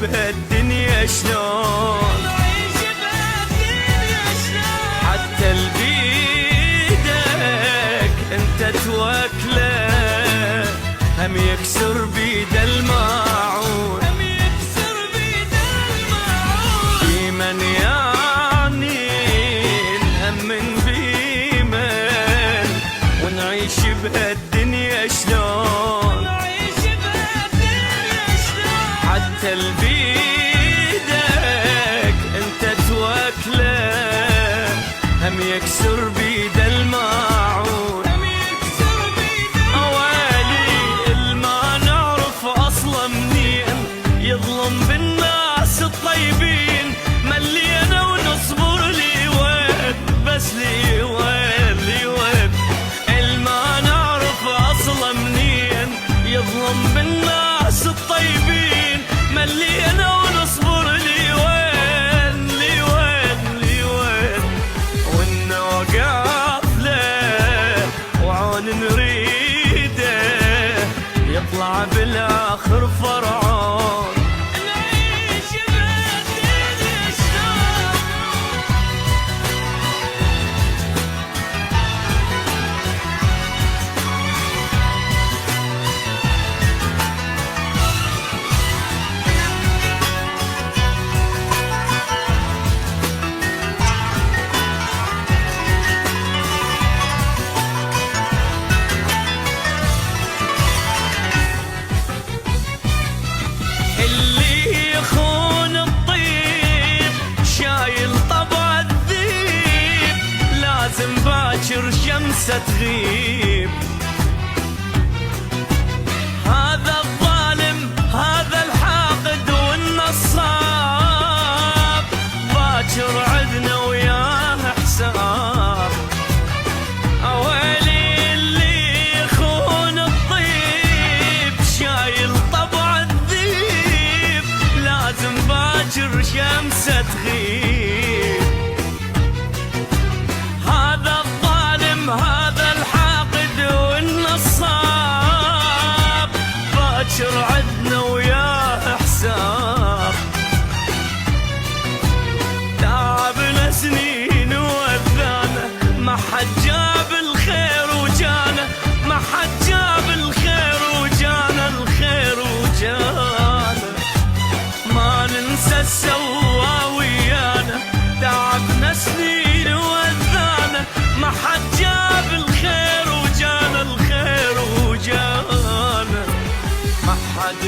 بهالدنيا شلون، حتى البيدك انت توكله هم يكسر بيد الماعون، في من يعنين هم من بيمن ونعيش بهالدنيا شلون، حتى البيدك انت توكله هم يكسر بيد الماعون. اوالي الما نعرف اصلا منين يظلم بالناس الطيبين، ملينا ونصبر لي وين بس لي وين لي وين، الما نعرف اصلا منين يظلم بالناس الطيبين، ملينا ونصبر لي وين لي وين لي وين، والنوقف له وعون نريده يطلع بالاخر فرعون. اللي يخون الطيب شايل طبع الذيب، لازم باكر شمسه تغيب، هذا الظالم هذا الحاقد والنصاب، باكر عدنا وياه حساب. اويلي اللي يخون الطيب شايل طبع الذيب، لازم باكر شمسه تغيب، هذا الظالم هذا الحاقد والنصاب، باكر عدنا وياه حساب. تعبنا سنين وذانا ما حد جاب الخير وجانا، ما حد جاب الخير وجانا، الخير وجانا ما ننسى السوا ويانا، تعبنا سنين وذانا ما حد جاب الخير وجانا، الخير وجانا ما حد